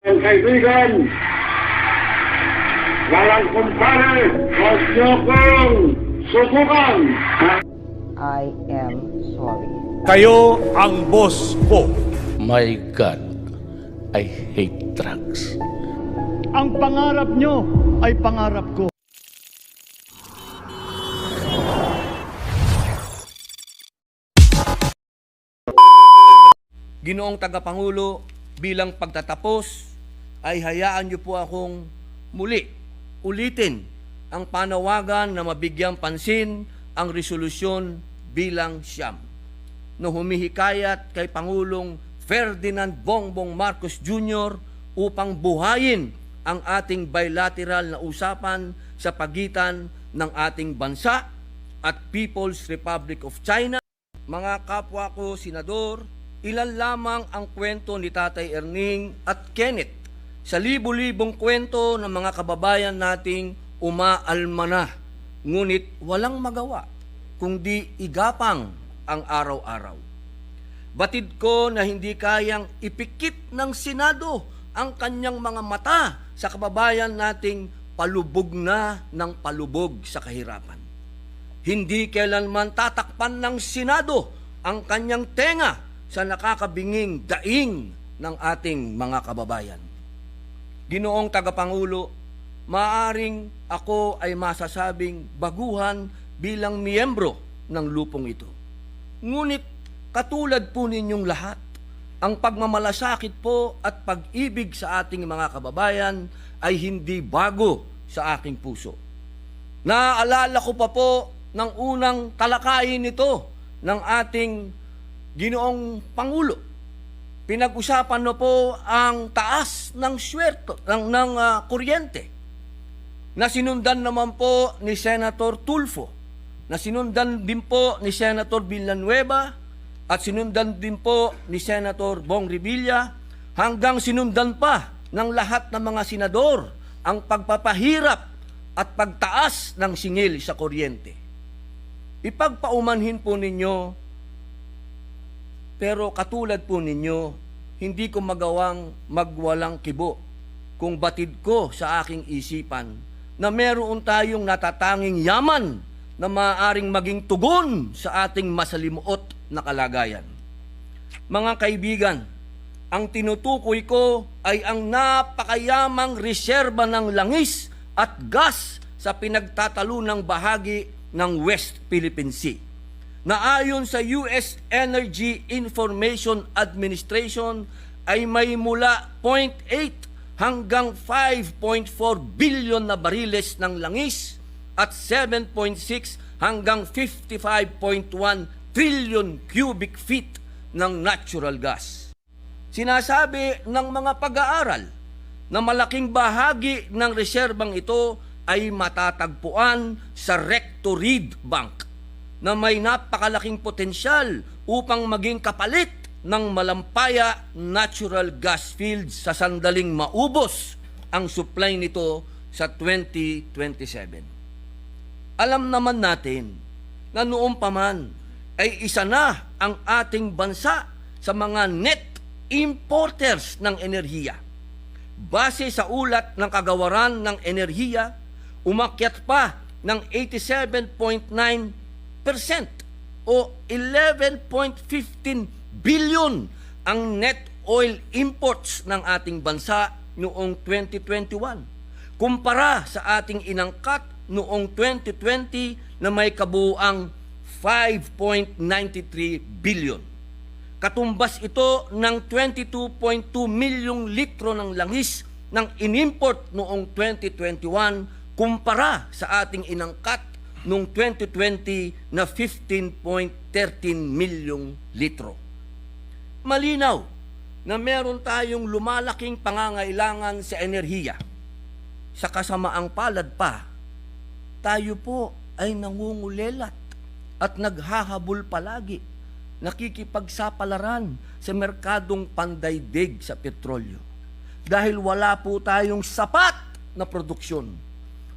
Kaibigan, walang kumpare, huwag niyo kong subukan. I am sorry. Kayo ang boss ko. My God, I hate drugs. Ang pangarap nyo ay pangarap ko. Ginoong Tagapangulo, bilang pagtatapos ay hayaan niyo po akong muli ulitin ang panawagan na mabigyang pansin ang resolusyon bilang siyam na humihikayat kay Pangulong Ferdinand Bongbong Marcos Jr. upang buhayin ang ating bilateral na usapan sa pagitan ng ating bansa at People's Republic of China. Mga kapwa ko, Senador, ilan lamang ang kwento ni Tatay Erning at Kenneth sa libu-libong kwento ng mga kababayan nating umaalma na, ngunit walang magawa kundi igapang ang araw-araw. Batid ko na hindi kayang ipikit ng Senado ang kanyang mga mata sa kababayan nating palubog na ng palubog sa kahirapan. Hindi kailanman tatakpan ng Senado ang kanyang tenga sa nakakabinging daing ng ating mga kababayan. Ginoong Tagapangulo, maaring ako ay masasabing baguhan bilang miyembro ng lupong ito. Ngunit katulad po ninyong lahat, ang pagmamalasakit po at pag-ibig sa ating mga kababayan ay hindi bago sa aking puso. Naaalala ko pa po ng unang talakayin nito ng ating Ginoong Pangulo. Pinag-usapan na po ang taas ng sweldo ng kuryente na sinundan naman po ni Senator Tulfo, na sinundan din po ni Senator Villanueva at sinundan din po ni Senator Bong Revilla, hanggang sinundan pa ng lahat ng mga senador ang pagpapahirap at pagtaas ng singil sa kuryente. Ipagpaumanhin po ninyo, pero katulad po ninyo, hindi ko magawang magwalang kibo kung batid ko sa aking isipan na meron tayong natatanging yaman na maaaring maging tugon sa ating masalimuot na kalagayan. Mga kaibigan, ang tinutukoy ko ay ang napakayamang reserba ng langis at gas sa pinagtatalunang bahagi ng West Philippine Sea, na ayon sa US Energy Information Administration ay may mula 0.8 hanggang 5.4 billion na bariles ng langis at 7.6 hanggang 55.1 trillion cubic feet ng natural gas. Sinasabi ng mga pag-aaral na malaking bahagi ng reserbang ito ay matatagpuan sa Recto Reed Bank, na may napakalaking potensyal upang maging kapalit ng malampaya natural gas fields sa sandaling maubos ang supply nito sa 2027. Alam naman natin na noon pa man ay isa na ang ating bansa sa mga net importers ng enerhiya. Base sa ulat ng Kagawaran ng Enerhiya, umakyat pa ng 87.9% o 11.15 billion ang net oil imports ng ating bansa noong 2021 kumpara sa ating inangkat noong 2020 na may kabuuang 5.93 billion. Katumbas ito ng 22.2 milyong litro ng langis ng inimport noong 2021 kumpara sa ating inangkat noong 2020 na 15.13 milyong litro. Malinaw na meron tayong lumalaking pangangailangan sa enerhiya. Sa kasamaang palad pa, tayo po ay nangungulelat at naghahabol palagi, nakikipagsapalaran sa merkadong pandaydig sa petrolyo. Dahil wala po tayong sapat na produksyon.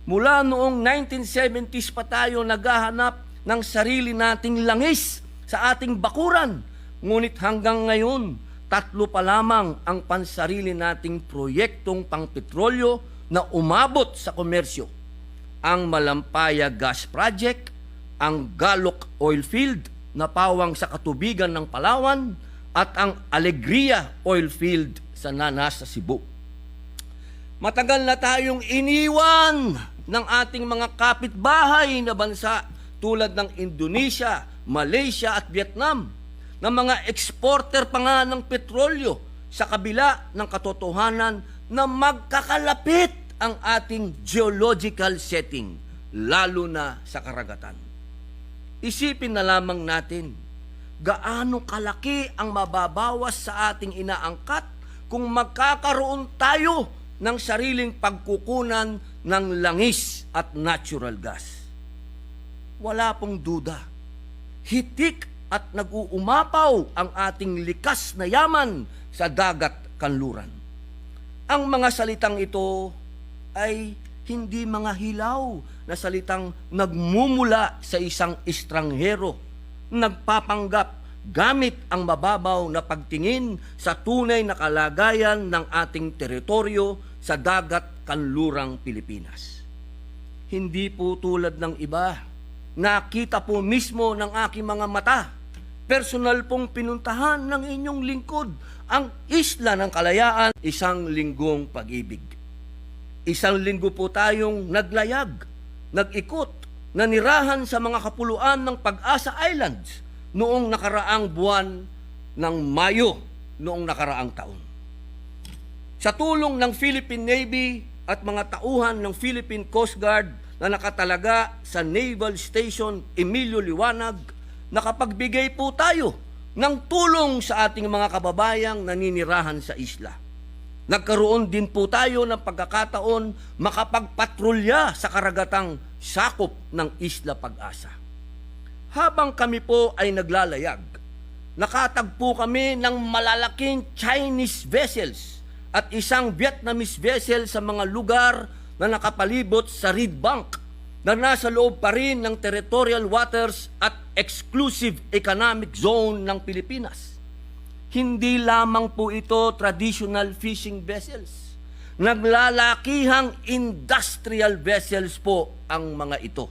Mula noong 1970s pa tayo naghahanap ng sarili nating langis sa ating bakuran. Ngunit hanggang ngayon, tatlo pa lamang ang pansarili nating proyektong pangpetrolyo na umabot sa komersyo. Ang Malampaya Gas Project, ang Galok Oil Field na pawang sa katubigan ng Palawan, at ang Alegria Oil Field sa Nanas sa Cebu. Matagal na tayong iniwan ng ating mga kapitbahay na bansa tulad ng Indonesia, Malaysia at Vietnam na mga exporter pa nga ng petrolyo sa kabila ng katotohanan na magkakalapit ang ating geological setting, lalo na sa karagatan. Isipin na lamang natin, gaano kalaki ang mababawas sa ating inaangkat kung magkakaroon tayo ng sariling pagkukunan ng langis at natural gas. Wala pong duda, hitik at nag-uumapaw ang ating likas na yaman sa dagat kanluran. Ang mga salitang ito ay hindi mga hilaw na salitang nagmumula sa isang estranghero, nagpapanggap gamit ang mababaw na pagtingin sa tunay na kalagayan ng ating teritoryo sa dagat kanlurang Pilipinas. Hindi po tulad ng iba, nakita po mismo ng aking mga mata, personal pong pinuntahan ng inyong lingkod ang Isla ng Kalayaan, 1 linggong pag-ibig. 1 linggo po tayong naglayag, nag-ikot, nanirahan sa mga kapuluan ng Pag-asa Islands noong nakaraang buwan ng Mayo noong nakaraang taon. Sa tulong ng Philippine Navy at mga tauhan ng Philippine Coast Guard na nakatalaga sa Naval Station Emilio Liwanag, nakapagbigay po tayo ng tulong sa ating mga kababayang naninirahan sa isla. Nagkaroon din po tayo ng pagkakataon makapagpatrolya sa karagatang sakop ng Isla Pag-asa. Habang kami po ay naglalayag, nakatagpo kami ng malalaking Chinese vessels at isang Vietnamese vessel sa mga lugar na nakapalibot sa Reed Bank na nasa loob pa rin ng territorial waters at exclusive economic zone ng Pilipinas. Hindi lamang po ito traditional fishing vessels. Naglalakihang industrial vessels po ang mga ito.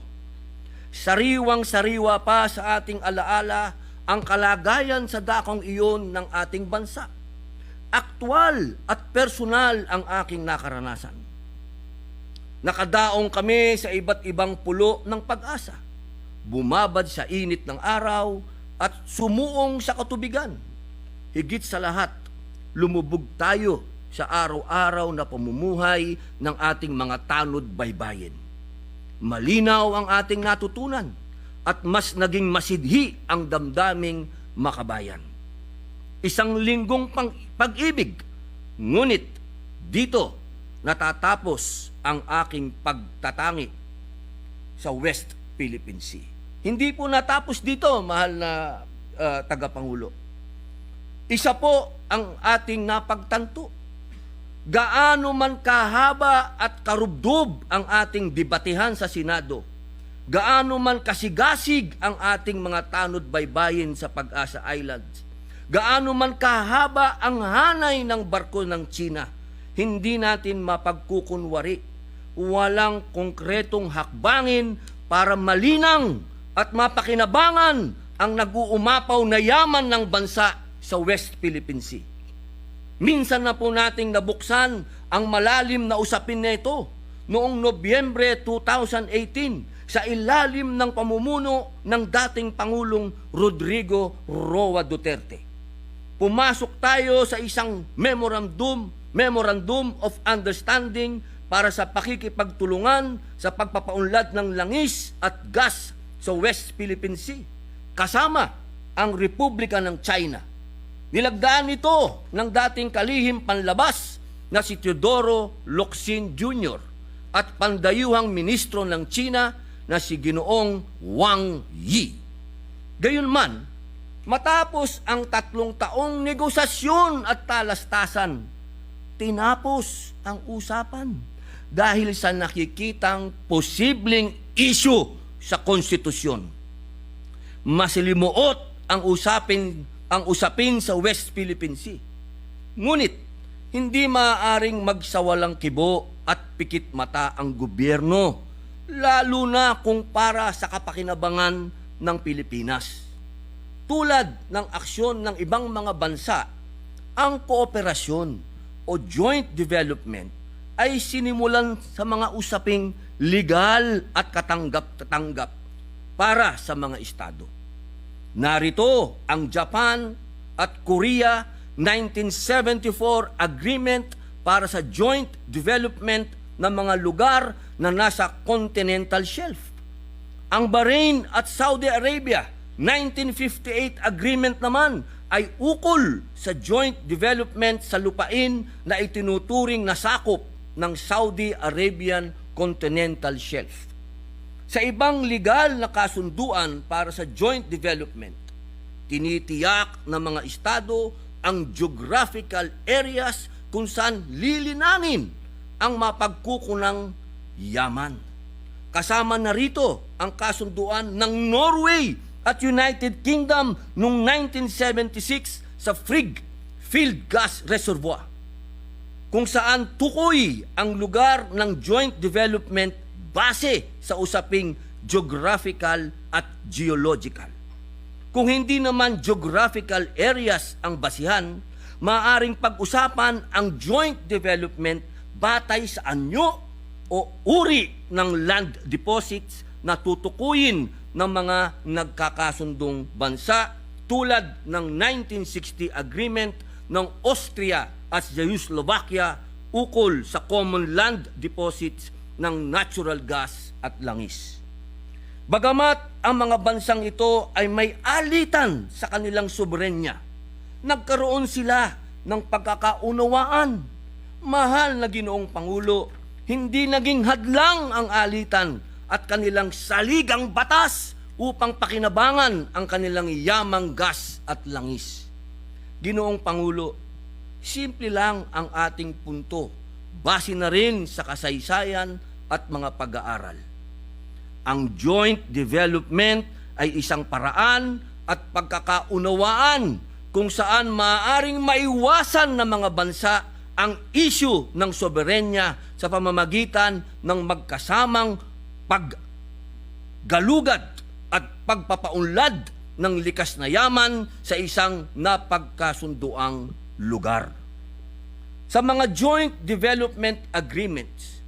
Sariwang-sariwa pa sa ating alaala ang kalagayan sa dakong iyon ng ating bansa. Aktwal at personal ang aking nakaranasan. Nakadaong kami sa iba't ibang pulo ng pag-asa. Bumabad sa init ng araw at sumuong sa katubigan. Higit sa lahat, lumubog tayo sa araw-araw na pamumuhay ng ating mga tanod baybayin. Malinaw ang ating natutunan at mas naging masidhi ang damdaming makabayan. 1 linggong pag-ibig, ngunit dito natatapos ang aking pagtatangi sa West Philippine Sea. Hindi po natapos dito, mahal na tagapangulo. Isa po ang ating napagtanto. Gaano man kahaba at karubdob ang ating debatihan sa Senado, gaano man kasigasig ang ating mga tanod baybayin sa Pag-asa Islands, gaano man kahaba ang hanay ng barko ng China, hindi natin mapagkukunwari. Walang konkretong hakbangin para malinang at mapakinabangan ang nag-uumapaw na yaman ng bansa sa West Philippine Sea. Minsan na po nating nabuksan ang malalim na usapin na ito noong Nobyembre 2018 sa ilalim ng pamumuno ng dating Pangulong Rodrigo Roa Duterte. Pumasok tayo sa isang Memorandum of Understanding para sa pakikipagtulungan sa pagpapaunlad ng langis at gas sa West Philippine Sea, kasama ang Republika ng China. Nilagdaan ito ng dating kalihim panlabas na si Teodoro Locsin Jr. at pandayuhang ministro ng China na si Ginoong Wang Yi. Gayunman, matapos ang 3 taong negosasyon at talastasan, tinapos ang usapan dahil sa nakikitang posibleng issue sa konstitusyon. Masilimuot ang usapin sa West Philippine Sea. Ngunit, hindi maaaring magsawalang kibo at pikit mata ang gobyerno, lalo na kung para sa kapakinabangan ng Pilipinas. Tulad ng aksyon ng ibang mga bansa, ang kooperasyon o joint development ay sinimulan sa mga usaping legal at katanggap-katanggap para sa mga estado. Narito ang Japan at Korea 1974 Agreement para sa joint development ng mga lugar na nasa continental shelf. Ang Bahrain at Saudi Arabia 1958 Agreement naman ay ukol sa joint development sa lupain na itinuturing na sakop ng Saudi Arabian Continental Shelf. Sa ibang legal na kasunduan para sa joint development, tinitiyak ng mga estado ang geographical areas kung saan lilinangin ang mapagkukunang yaman. Kasama na rito ang kasunduan ng Norway at United Kingdom noong 1976 sa Frigg Field Gas Reservoir, kung saan tukoy ang lugar ng joint development base sa usaping geographical at geological. Kung hindi naman geographical areas ang basihan, maaaring pag-usapan ang joint development batay sa anyo o uri ng land deposits na tutukuyin ng mga nagkakasundong bansa tulad ng 1960 Agreement ng Austria at Czechoslovakia ukol sa common land deposits ng natural gas at langis. Bagamat ang mga bansang ito ay may alitan sa kanilang soberenya, nagkaroon sila ng pagkakaunawaan. Mahal na Ginoong Pangulo, hindi naging hadlang ang alitan at kanilang saligang batas upang pakinabangan ang kanilang yamang gas at langis. Ginoong Pangulo, simple lang ang ating punto, base na rin sa kasaysayan at mga pag-aaral. Ang joint development ay isang paraan at pagkakaunawaan kung saan maaaring maiwasan ng mga bansa ang issue ng soberenya sa pamamagitan ng magkasamang paggalugad at pagpapaunlad ng likas na yaman sa isang napagkasunduang lugar. Sa mga joint development agreements,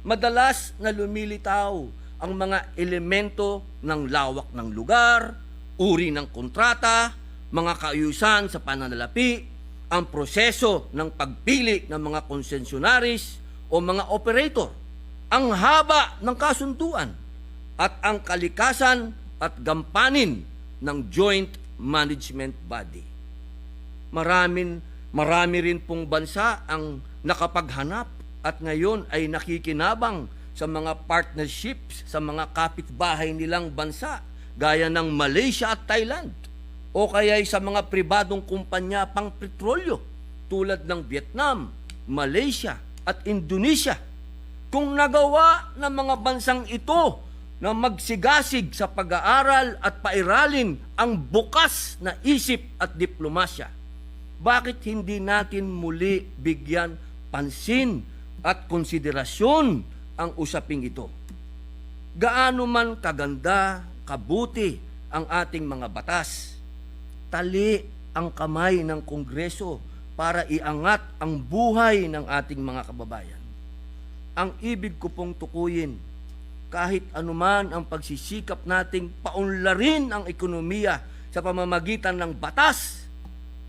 madalas na lumilitaw ang mga elemento ng lawak ng lugar, uri ng kontrata, mga kaayusan sa pananalapi, ang proseso ng pagpili ng mga konsensionaris o mga operator, ang haba ng kasunduan, at ang kalikasan at gampanin ng joint management body. Marami rin pong bansa ang nakapaghanap at ngayon ay nakikinabang sa mga partnerships sa mga kapitbahay nilang bansa gaya ng Malaysia at Thailand o kaya sa mga pribadong kumpanya pang petrolyo tulad ng Vietnam, Malaysia at Indonesia. Kung nagawa ng mga bansang ito na magsigasig sa pag-aaral at pairalin ang bukas na isip at diplomasya, bakit hindi natin muli bigyan pansin at konsiderasyon ang usaping ito? Gaano man kaganda, kabuti ang ating mga batas, tali ang kamay ng Kongreso para iangat ang buhay ng ating mga kababayan. Ang ibig ko pong tukuyin, kahit anuman ang pagsisikap nating paunlarin ang ekonomiya sa pamamagitan ng batas,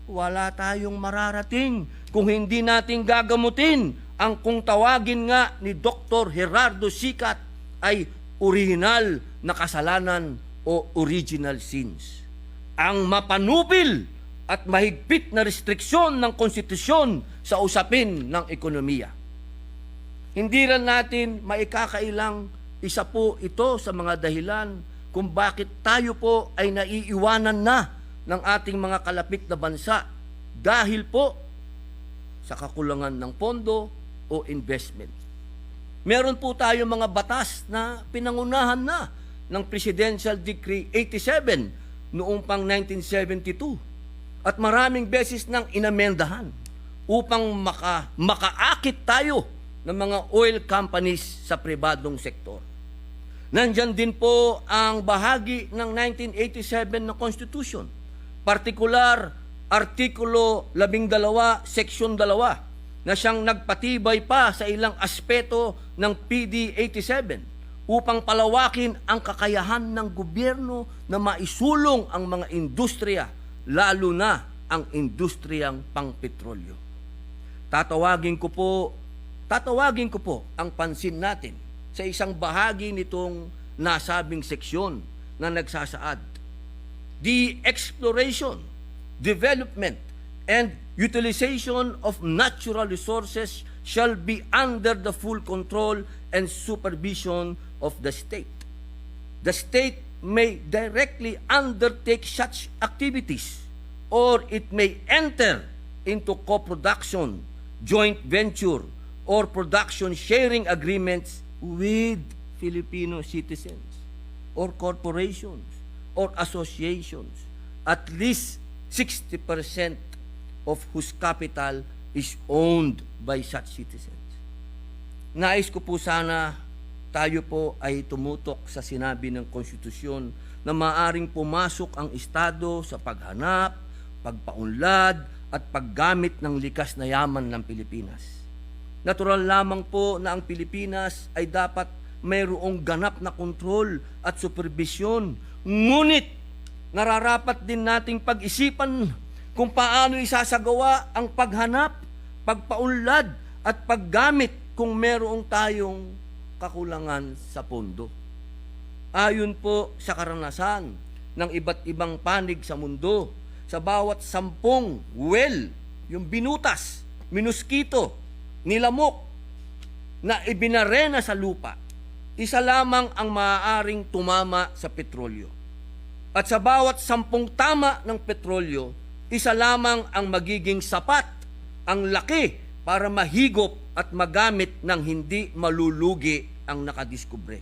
wala tayong mararating kung hindi natin gagamutin ang kung tawagin nga ni Dr. Gerardo Sicat ay original na kasalanan o original sins. Ang mapanupil at mahigpit na restriksyon ng konstitusyon sa usapin ng ekonomiya. Hindi rin natin maikakailang isa po ito sa mga dahilan kung bakit tayo po ay naiiwanan na ng ating mga kalapit na bansa dahil po sa kakulangan ng pondo o investment. Meron po tayo mga batas na pinangunahan na ng Presidential Decree 87 noong pang 1972 at maraming beses nang inamendahan upang makaakit tayo ng mga oil companies sa pribadong sektor. Nandyan din po ang bahagi ng 1987 na Constitution, partikular Artikulo 12, Seksyon 2, na siyang nagpatibay pa sa ilang aspeto ng PD 87 upang palawakin ang kakayahan ng gobyerno na maisulong ang mga industriya, lalo na ang industriyang pangpetrolyo. Tatawagin ko po ang pansin natin sa isang bahagi nitong nasabing seksyon na nagsasaad. The exploration, development, and utilization of natural resources shall be under the full control and supervision of the state. The state may directly undertake such activities, or it may enter into co-production, joint venture, or production sharing agreements with Filipino citizens or corporations or associations, at least 60% of whose capital is owned by such citizens. Nais ko po sana tayo po ay tumutok sa sinabi ng konstitusyon na maaring pumasok ang Estado sa paghanap, pagpaunlad at paggamit ng likas na yaman ng Pilipinas. Natural lamang po na ang Pilipinas ay dapat mayroong ganap na kontrol at superbisyon. Ngunit nararapat din nating pag-isipan kung paano isasagawa ang paghanap, pagpaunlad at paggamit kung mayroong tayong kakulangan sa pondo. Ayon po sa karanasan ng iba't ibang panig sa mundo, sa bawat 10 well, yung binutas, minuskito, nilamok na ibinarena sa lupa, isa lamang ang maaaring tumama sa petrolyo. At sa bawat 10 tama ng petrolyo, isa lamang ang magiging sapat, ang laki para mahigop at magamit ng hindi malulugi ang nakadiskubre.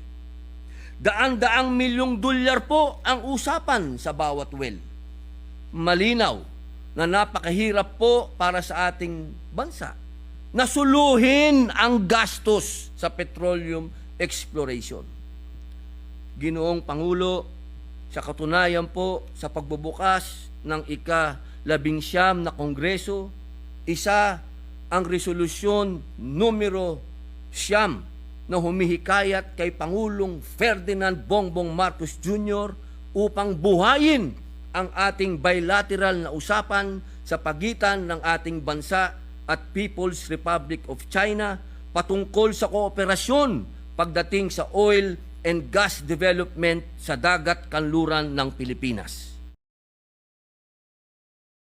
Daan-daang milyong dolyar po ang usapan sa bawat well. Malinaw na napakahirap po para sa ating bansa na suluhin ang gastos sa petroleum exploration. Ginoong Pangulo, sa katunayan po sa pagbubukas ng ika-19 na Kongreso, isa ang resolusyon numero 9 na humihikayat kay Pangulong Ferdinand Bongbong Marcos Jr. upang buhayin ang ating bilateral na usapan sa pagitan ng ating bansa at People's Republic of China patungkol sa kooperasyon pagdating sa oil and gas development sa dagat kanluran ng Pilipinas.